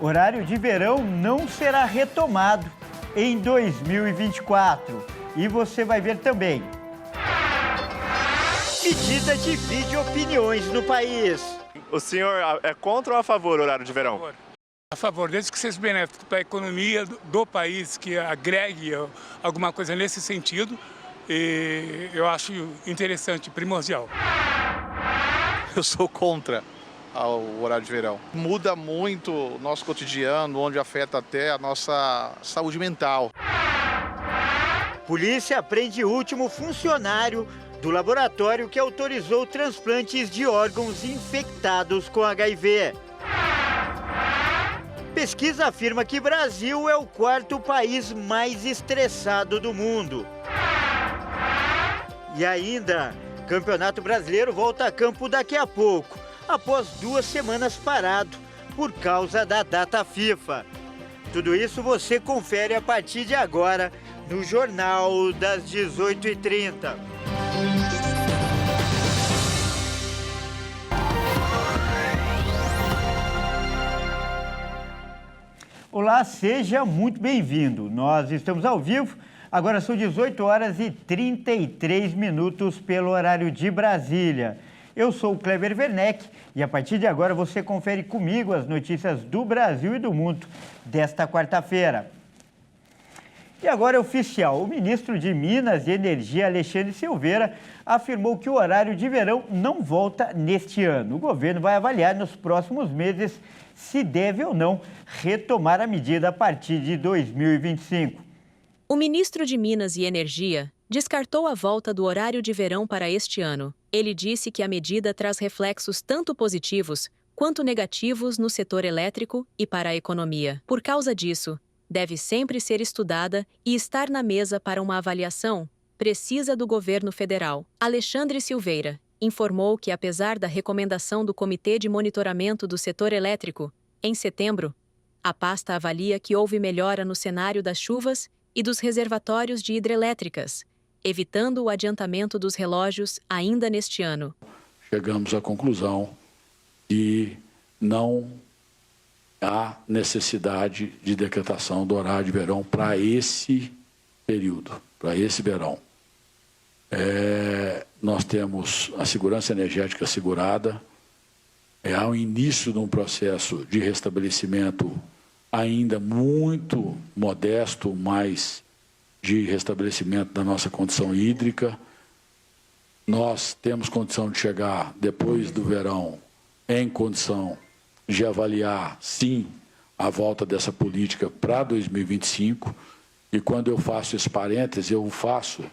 Horário de verão não será retomado em 2024. E você vai ver também. Medida divide opiniões no país. O senhor é contra ou a favor do horário de verão? A favor, desde que seja benéfico para a economia do país, que agregue alguma coisa nesse sentido, e eu acho interessante, primordial. Eu sou contra ao horário de verão. Muda muito o nosso cotidiano, onde afeta até a nossa saúde mental. Polícia prende o último funcionário do laboratório que autorizou transplantes de órgãos infectados com HIV. Pesquisa afirma que Brasil é o quarto país mais estressado do mundo. E ainda, Campeonato Brasileiro volta a campo daqui a pouco, após 2 semanas parado por causa da data FIFA. Tudo isso você confere a partir de agora no Jornal das 18h30. Olá, seja muito bem-vindo. Nós estamos ao vivo, agora são 18h33 pelo horário de Brasília. Eu sou o Kleber Werneck e a partir de agora você confere comigo as notícias do Brasil e do mundo desta quarta-feira. E agora é oficial, o ministro de Minas e Energia, Alexandre Silveira, afirmou que o horário de verão não volta neste ano. O governo vai avaliar nos próximos meses se deve ou não retomar a medida a partir de 2025. O ministro de Minas e Energia descartou a volta do horário de verão para este ano. Ele disse que a medida traz reflexos tanto positivos quanto negativos no setor elétrico e para a economia. Por causa disso, deve sempre ser estudada e estar na mesa para uma avaliação precisa do governo federal. Alexandre Silveira informou que, apesar da recomendação do Comitê de Monitoramento do Setor Elétrico, em setembro, a pasta avalia que houve melhora no cenário das chuvas e dos reservatórios de hidrelétricas, evitando o adiantamento dos relógios ainda neste ano. Chegamos à conclusão de não há necessidade de decretação do horário de verão para esse período, para esse verão. Nós temos a segurança energética assegurada, há o início de um processo de restabelecimento ainda muito modesto, mas de restabelecimento da nossa condição hídrica. Nós temos condição de chegar, depois do verão, em condição de avaliar, sim, a volta dessa política para 2025. E quando eu faço esse parêntese, eu faço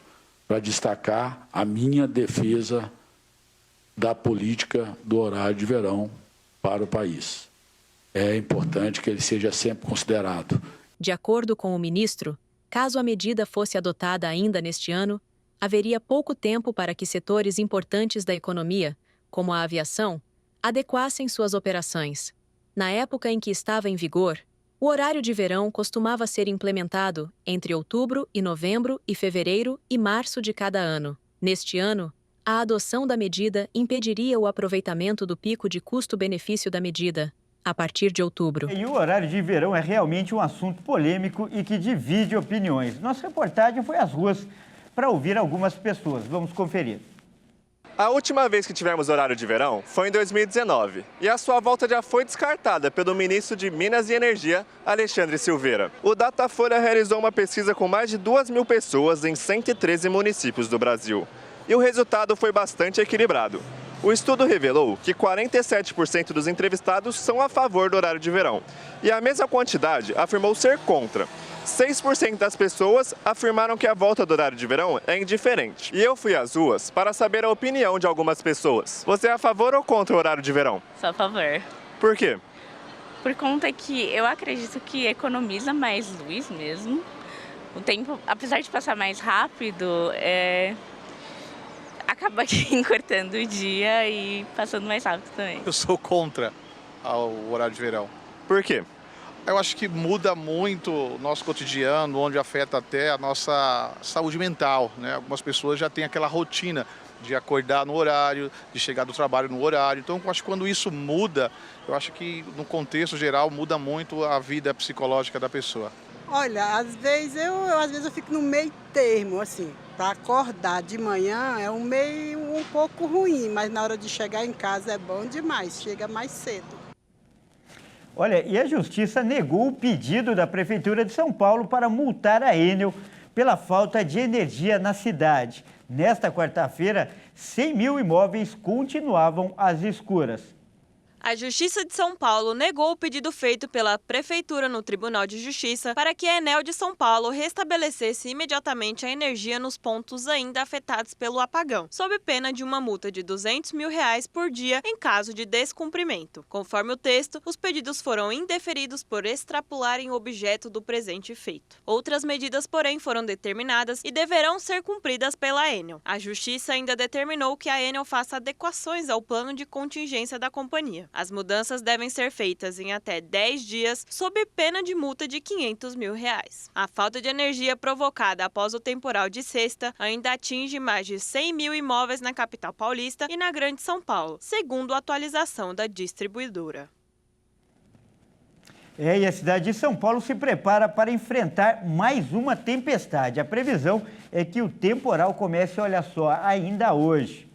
para destacar a minha defesa da política do horário de verão para o país. É importante que ele seja sempre considerado. De acordo com o ministro, caso a medida fosse adotada ainda neste ano, haveria pouco tempo para que setores importantes da economia, como a aviação, adequassem suas operações. Na época em que estava em vigor, o horário de verão costumava ser implementado entre outubro e novembro e fevereiro e março de cada ano. Neste ano, a adoção da medida impediria o aproveitamento do pico de custo-benefício da medida, a partir de outubro. E o horário de verão é realmente um assunto polêmico e que divide opiniões. Nossa reportagem foi às ruas para ouvir algumas pessoas. Vamos conferir. A última vez que tivemos horário de verão foi em 2019 e a sua volta já foi descartada pelo ministro de Minas e Energia, Alexandre Silveira. O Datafolha realizou uma pesquisa com mais de 2.000 pessoas em 113 municípios do Brasil. E o resultado foi bastante equilibrado. O estudo revelou que 47% dos entrevistados são a favor do horário de verão e a mesma quantidade afirmou ser contra. 6% das pessoas afirmaram que a volta do horário de verão é indiferente. E eu fui às ruas para saber a opinião de algumas pessoas. Você é a favor ou contra o horário de verão? Sou a favor. Por quê? Por conta que eu acredito que economiza mais luz mesmo. O tempo, apesar de passar mais rápido, acaba encurtando o dia e passando mais rápido também. Eu sou contra ao horário de verão. Por quê? Eu acho que muda muito o nosso cotidiano, onde afeta até a nossa saúde mental, né? Algumas pessoas já têm aquela rotina de acordar no horário, de chegar do trabalho no horário. Então, eu acho que quando isso muda, eu acho que no contexto geral muda muito a vida psicológica da pessoa. Olha, às vezes eu fico no meio termo, assim, para acordar de manhã é um pouco ruim, mas na hora de chegar em casa é bom demais, chega mais cedo. Olha, e a Justiça negou o pedido da Prefeitura de São Paulo para multar a Enel pela falta de energia na cidade. Nesta quarta-feira, 100 mil imóveis continuavam às escuras. A Justiça de São Paulo negou o pedido feito pela Prefeitura no Tribunal de Justiça para que a Enel de São Paulo restabelecesse imediatamente a energia nos pontos ainda afetados pelo apagão, sob pena de uma multa de R$200 mil por dia em caso de descumprimento. Conforme o texto, os pedidos foram indeferidos por extrapolarem o objeto do presente feito. Outras medidas, porém, foram determinadas e deverão ser cumpridas pela Enel. A Justiça ainda determinou que a Enel faça adequações ao plano de contingência da companhia. As mudanças devem ser feitas em até 10 dias, sob pena de multa de R$500 mil. A falta de energia provocada após o temporal de sexta ainda atinge mais de 100 mil imóveis na capital paulista e na Grande São Paulo, segundo a atualização da distribuidora. E a cidade de São Paulo se prepara para enfrentar mais uma tempestade. A previsão é que o temporal comece, olha só, ainda hoje.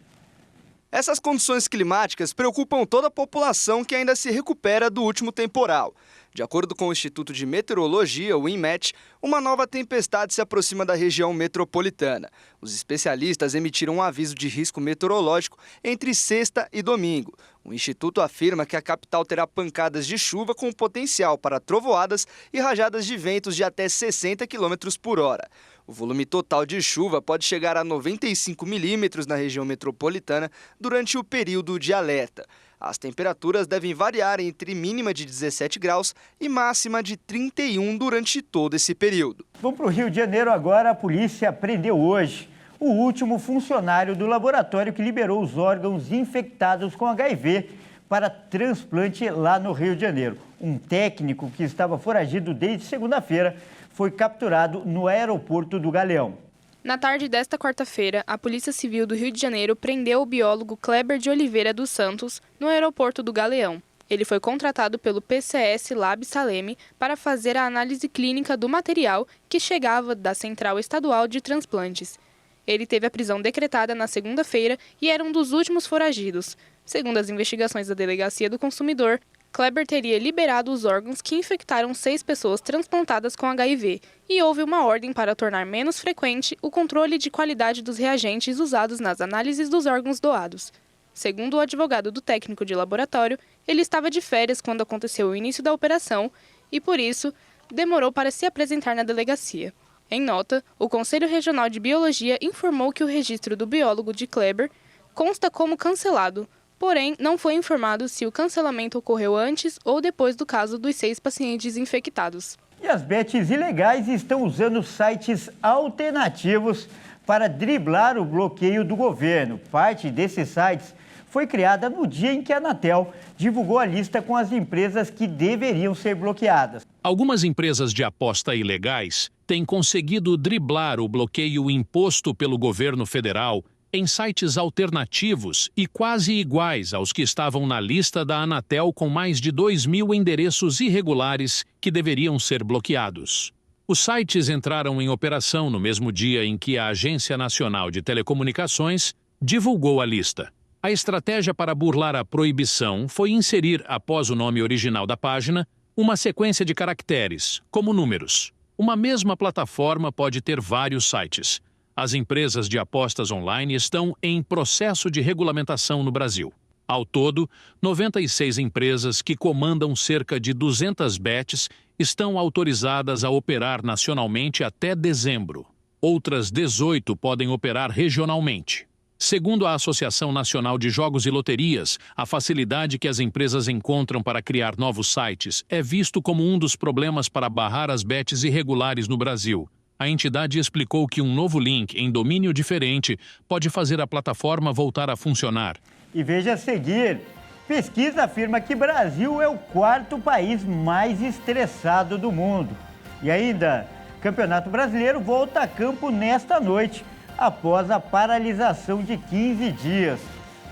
Essas condições climáticas preocupam toda a população que ainda se recupera do último temporal. De acordo com o Instituto de Meteorologia, o INMET, uma nova tempestade se aproxima da região metropolitana. Os especialistas emitiram um aviso de risco meteorológico entre sexta e domingo. O Instituto afirma que a capital terá pancadas de chuva com potencial para trovoadas e rajadas de ventos de até 60 km por hora. O volume total de chuva pode chegar a 95 milímetros na região metropolitana durante o período de alerta. As temperaturas devem variar entre mínima de 17 graus e máxima de 31 durante todo esse período. Vamos para o Rio de Janeiro agora. A polícia prendeu hoje o último funcionário do laboratório que liberou os órgãos infectados com HIV para transplante lá no Rio de Janeiro. Um técnico que estava foragido desde segunda-feira foi capturado no aeroporto do Galeão. Na tarde desta quarta-feira, a Polícia Civil do Rio de Janeiro prendeu o biólogo Kleber de Oliveira dos Santos no aeroporto do Galeão. Ele foi contratado pelo PCS Lab Saleme para fazer a análise clínica do material que chegava da Central Estadual de Transplantes. Ele teve a prisão decretada na segunda-feira e era um dos últimos foragidos. Segundo as investigações da Delegacia do Consumidor, Kleber teria liberado os órgãos que infectaram 6 pessoas transplantadas com HIV e houve uma ordem para tornar menos frequente o controle de qualidade dos reagentes usados nas análises dos órgãos doados. Segundo o advogado do técnico de laboratório, ele estava de férias quando aconteceu o início da operação e, por isso, demorou para se apresentar na delegacia. Em nota, o Conselho Regional de Biologia informou que o registro do biólogo de Kleber consta como cancelado, porém não foi informado se o cancelamento ocorreu antes ou depois do caso dos 6 pacientes infectados. E as bets ilegais estão usando sites alternativos para driblar o bloqueio do governo. Parte desses sites foi criada no dia em que a Anatel divulgou a lista com as empresas que deveriam ser bloqueadas. Algumas empresas de aposta ilegais têm conseguido driblar o bloqueio imposto pelo governo federal em sites alternativos e quase iguais aos que estavam na lista da Anatel, com mais de 2.000 endereços irregulares que deveriam ser bloqueados. Os sites entraram em operação no mesmo dia em que a Agência Nacional de Telecomunicações divulgou a lista. A estratégia para burlar a proibição foi inserir, após o nome original da página, uma sequência de caracteres, como números. Uma mesma plataforma pode ter vários sites. As empresas de apostas online estão em processo de regulamentação no Brasil. Ao todo, 96 empresas que comandam cerca de 200 bets estão autorizadas a operar nacionalmente até dezembro. Outras 18 podem operar regionalmente. Segundo a Associação Nacional de Jogos e Loterias, a facilidade que as empresas encontram para criar novos sites é visto como um dos problemas para barrar as bets irregulares no Brasil. A entidade explicou que um novo link em domínio diferente pode fazer a plataforma voltar a funcionar. E veja a seguir, Pesquisa afirma que Brasil é o quarto país mais estressado do mundo. E ainda, Campeonato Brasileiro volta a campo nesta noite, após a paralisação de 15 dias.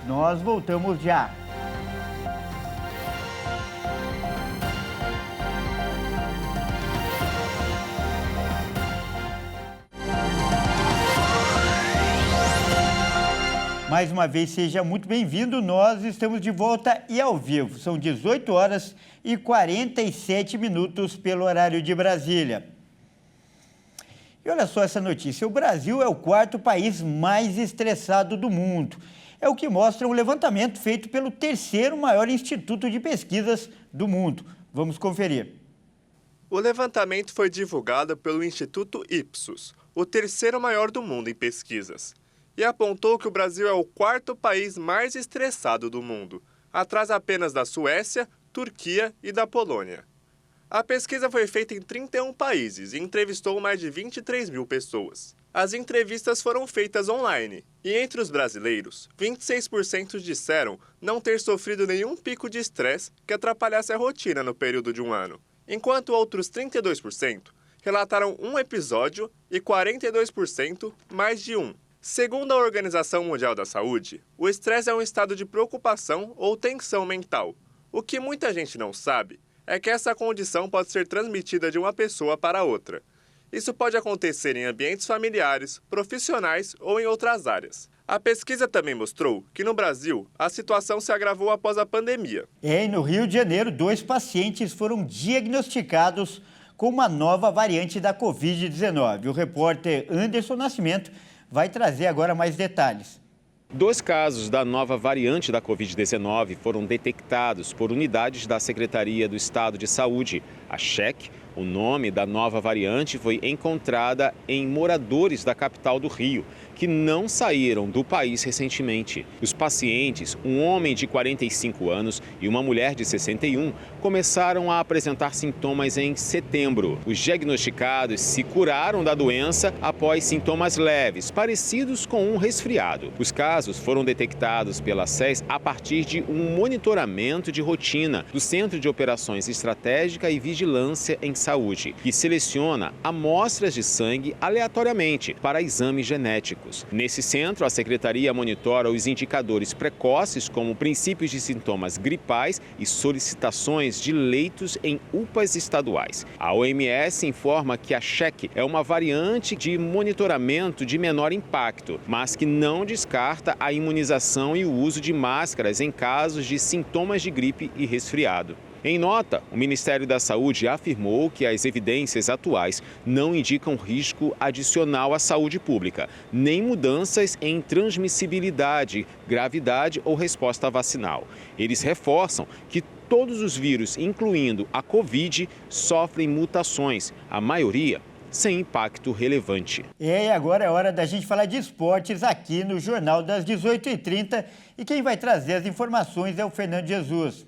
Nós voltamos já. Mais uma vez, seja muito bem-vindo. Nós estamos de volta e ao vivo. São 18 horas e 47 minutos pelo horário de Brasília. E olha só essa notícia. O Brasil é o quarto país mais estressado do mundo. É o que mostra um levantamento feito pelo terceiro maior instituto de pesquisas do mundo. Vamos conferir. O levantamento foi divulgado pelo Instituto Ipsos, o terceiro maior do mundo em pesquisas, e apontou que o Brasil é o quarto país mais estressado do mundo, atrás apenas da Suécia, Turquia e da Polônia. A pesquisa foi feita em 31 países e entrevistou mais de 23 mil pessoas. As entrevistas foram feitas online e, entre os brasileiros, 26% disseram não ter sofrido nenhum pico de estresse que atrapalhasse a rotina no período de um ano, enquanto outros 32% relataram um episódio e 42% mais de um. Segundo a Organização Mundial da Saúde, o estresse é um estado de preocupação ou tensão mental. O que muita gente não sabe é que essa condição pode ser transmitida de uma pessoa para outra. Isso pode acontecer em ambientes familiares, profissionais ou em outras áreas. A pesquisa também mostrou que no Brasil a situação se agravou após a pandemia. E no Rio de Janeiro, 2 pacientes foram diagnosticados com uma nova variante da Covid-19. O repórter Anderson Nascimento vai trazer agora mais detalhes. 2 casos da nova variante da Covid-19 foram detectados por unidades da Secretaria do Estado de Saúde, a CHEC. O nome da nova variante foi encontrada em moradores da capital do Rio, que não saíram do país recentemente. Os pacientes, um homem de 45 anos e uma mulher de 61, começaram a apresentar sintomas em setembro. Os diagnosticados se curaram da doença após sintomas leves, parecidos com um resfriado. Os casos foram detectados pela SES a partir de um monitoramento de rotina do Centro de Operações Estratégica e Vigilância em Saúde, que seleciona amostras de sangue aleatoriamente para exames genéticos. Nesse centro, a Secretaria monitora os indicadores precoces, como princípios de sintomas gripais e solicitações de leitos em UPAs estaduais. A OMS informa que a CHEC é uma variante de monitoramento de menor impacto, mas que não descarta a imunização e o uso de máscaras em casos de sintomas de gripe e resfriado. Em nota, o Ministério da Saúde afirmou que as evidências atuais não indicam risco adicional à saúde pública, nem mudanças em transmissibilidade, gravidade ou resposta vacinal. Eles reforçam que todos os vírus, incluindo a Covid, sofrem mutações, a maioria sem impacto relevante. E agora é hora da gente falar de esportes aqui no Jornal das 18h30 e quem vai trazer as informações é o Fernando Jesus.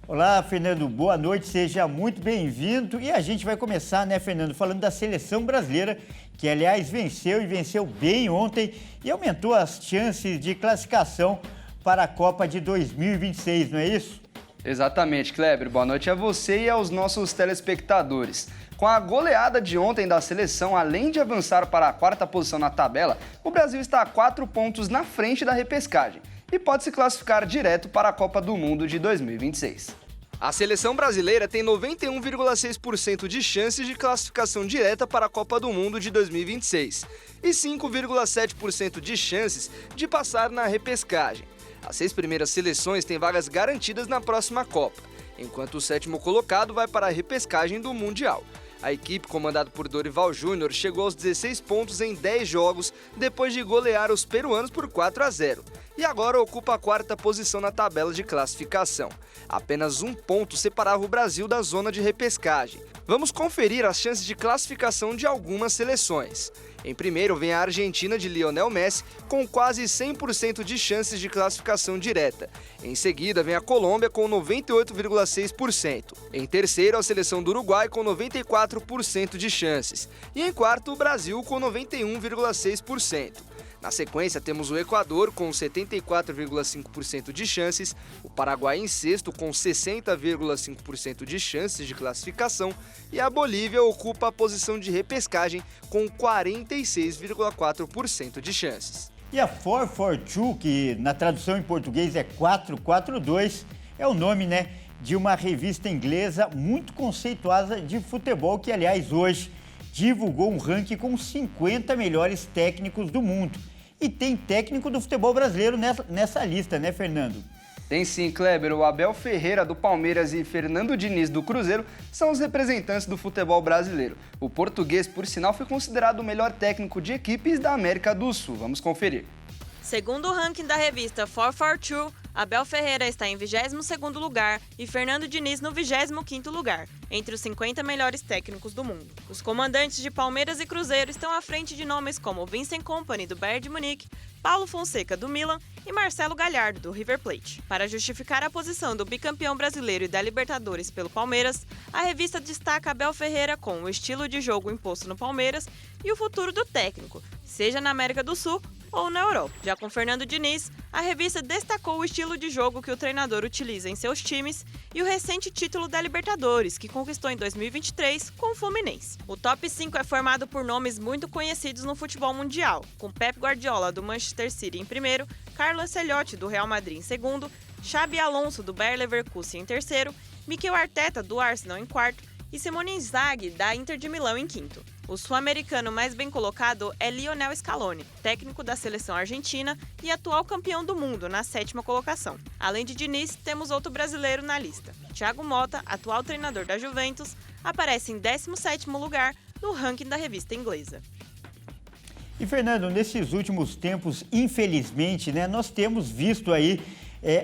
Olá, Fernando, boa noite, seja muito bem-vindo. E a gente vai começar, né, Fernando, falando da seleção brasileira, que, aliás, venceu bem ontem e aumentou as chances de classificação para a Copa de 2026, não é isso? Exatamente, Kleber. Boa noite a você e aos nossos telespectadores. Com a goleada de ontem da seleção, além de avançar para a 4ª posição na tabela, o Brasil está a 4 pontos na frente da repescagem e pode se classificar direto para a Copa do Mundo de 2026. A seleção brasileira tem 91,6% de chances de classificação direta para a Copa do Mundo de 2026 e 5,7% de chances de passar na repescagem. As 6 primeiras seleções têm vagas garantidas na próxima Copa, enquanto o 7º colocado vai para a repescagem do Mundial. A equipe, comandada por Dorival Júnior, chegou aos 16 pontos em 10 jogos depois de golear os peruanos por 4-0 e agora ocupa a 4ª posição na tabela de classificação. Apenas 1 ponto separava o Brasil da zona de repescagem. Vamos conferir as chances de classificação de algumas seleções. Em primeiro vem a Argentina de Lionel Messi, com quase 100% de chances de classificação direta. Em seguida vem a Colômbia, com 98,6%. Em terceiro, a seleção do Uruguai, com 94% de chances. E em quarto, o Brasil, com 91,6%. Na sequência, temos o Equador com 74,5% de chances, o Paraguai em sexto com 60,5% de chances de classificação e a Bolívia ocupa a posição de repescagem com 46,4% de chances. E a 442, que na tradução em português é 442, é o nome, de uma revista inglesa muito conceituada de futebol que, aliás, hoje divulgou um ranking com 50 melhores técnicos do mundo. E tem técnico do futebol brasileiro nessa lista, Fernando? Tem sim, Kleber. O Abel Ferreira, do Palmeiras, e Fernando Diniz, do Cruzeiro, são os representantes do futebol brasileiro. O português, por sinal, foi considerado o melhor técnico de equipes da América do Sul. Vamos conferir. Segundo o ranking da revista 442, Abel Ferreira está em 22º lugar e Fernando Diniz no 25º lugar, entre os 50 melhores técnicos do mundo. Os comandantes de Palmeiras e Cruzeiro estão à frente de nomes como Vincent Kompany, do Bayern de Munique, Paulo Fonseca, do Milan e Marcelo Gallardo, do River Plate. Para justificar a posição do bicampeão brasileiro e da Libertadores pelo Palmeiras, a revista destaca Abel Ferreira com o estilo de jogo imposto no Palmeiras e o futuro do técnico, seja na América do Sul ou na Europa. Já com Fernando Diniz, a revista destacou o estilo de jogo que o treinador utiliza em seus times e o recente título da Libertadores, que conquistou em 2023 com o Fluminense. O top 5 é formado por nomes muito conhecidos no futebol mundial, com Pep Guardiola, do Manchester City, em primeiro, Carlo Ancelotti, do Real Madrid, em segundo, Xabi Alonso, do Bayer Leverkusen, em terceiro, Mikel Arteta, do Arsenal, em quarto, e Simone Inzaghi, da Inter de Milão, em quinto. O sul-americano mais bem colocado é Lionel Scaloni, técnico da seleção argentina e atual campeão do mundo, na 7ª colocação. Além de Diniz, temos outro brasileiro na lista. Thiago Motta, atual treinador da Juventus, aparece em 17º lugar no ranking da revista inglesa. E, Fernando, nesses últimos tempos, infelizmente, nós temos visto aí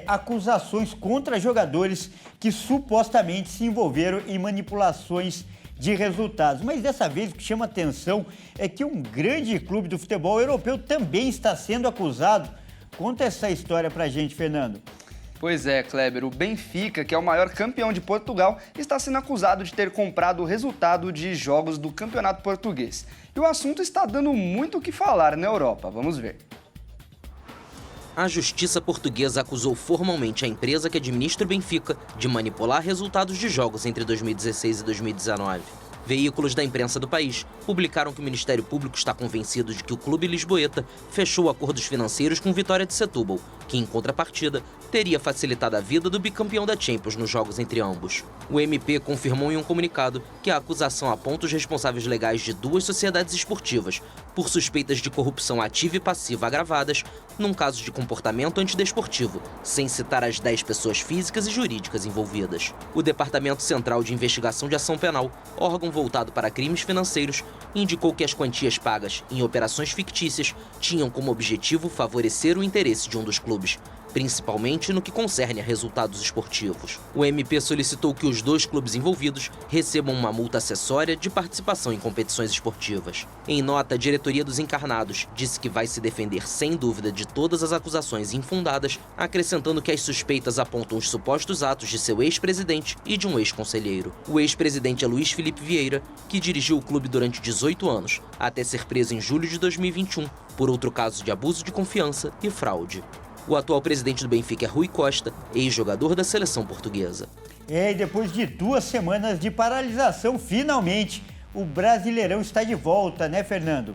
acusações contra jogadores que supostamente se envolveram em manipulações de resultados. Mas dessa vez o que chama atenção é que um grande clube do futebol europeu também está sendo acusado. Conta essa história pra gente, Fernando. Pois é, Kleber, o Benfica, que é o maior campeão de Portugal, está sendo acusado de ter comprado o resultado de jogos do Campeonato Português. E o assunto está dando muito o que falar na Europa. Vamos ver. A justiça portuguesa acusou formalmente a empresa que administra o Benfica de manipular resultados de jogos entre 2016 e 2019. Veículos da imprensa do país publicaram que o Ministério Público está convencido de que o clube lisboeta fechou acordos financeiros com Vitória de Setúbal, que, em contrapartida, teria facilitado a vida do bicampeão da Champions nos jogos entre ambos. O MP confirmou em um comunicado que a acusação aponta os responsáveis legais de 2 sociedades esportivas por suspeitas de corrupção ativa e passiva agravadas num caso de comportamento antidesportivo, sem citar as 10 pessoas físicas e jurídicas envolvidas. O Departamento Central de Investigação de Ação Penal, órgão voltado para crimes financeiros, indicou que as quantias pagas em operações fictícias tinham como objetivo favorecer o interesse de um dos clubes, principalmente no que concerne a resultados esportivos. O MP solicitou que os 2 clubes envolvidos recebam uma multa acessória de participação em competições esportivas. Em nota, a diretoria dos Encarnados disse que vai se defender sem dúvida de todas as acusações infundadas, acrescentando que as suspeitas apontam os supostos atos de seu ex-presidente e de um ex-conselheiro. O ex-presidente é Luiz Felipe Vieira, que dirigiu o clube durante 18 anos, até ser preso em julho de 2021 por outro caso de abuso de confiança e fraude. O atual presidente do Benfica é Rui Costa, ex-jogador da seleção portuguesa. E depois de 2 semanas de paralisação, finalmente o Brasileirão está de volta, Fernando?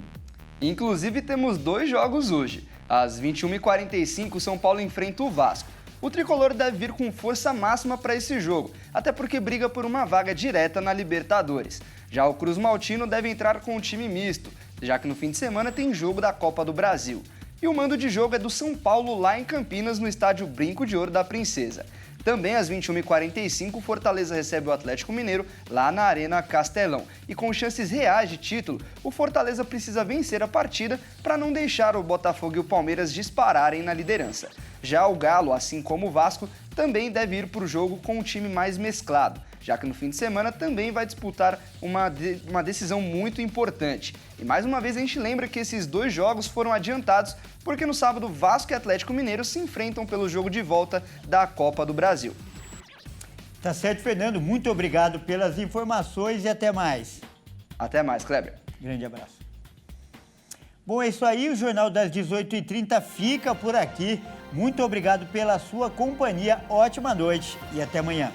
Inclusive temos 2 jogos hoje. Às 21h45, São Paulo enfrenta o Vasco. O tricolor deve vir com força máxima para esse jogo, até porque briga por uma vaga direta na Libertadores. Já o Cruz Maltino deve entrar com um time misto, já que no fim de semana tem jogo da Copa do Brasil. E o mando de jogo é do São Paulo lá em Campinas, no estádio Brinco de Ouro da Princesa. Também às 21h45, o Fortaleza recebe o Atlético Mineiro lá na Arena Castelão. E com chances reais de título, o Fortaleza precisa vencer a partida para não deixar o Botafogo e o Palmeiras dispararem na liderança. Já o Galo, assim como o Vasco, também deve ir para o jogo com um time mais mesclado, já que no fim de semana também vai disputar uma decisão muito importante. E mais uma vez a gente lembra que esses 2 jogos foram adiantados porque no sábado Vasco e Atlético Mineiro se enfrentam pelo jogo de volta da Copa do Brasil. Tá certo, Fernando. Muito obrigado pelas informações e até mais. Até mais, Kleber. Grande abraço. Bom, é isso aí, o Jornal das 18h30 fica por aqui. Muito obrigado pela sua companhia, ótima noite e até amanhã.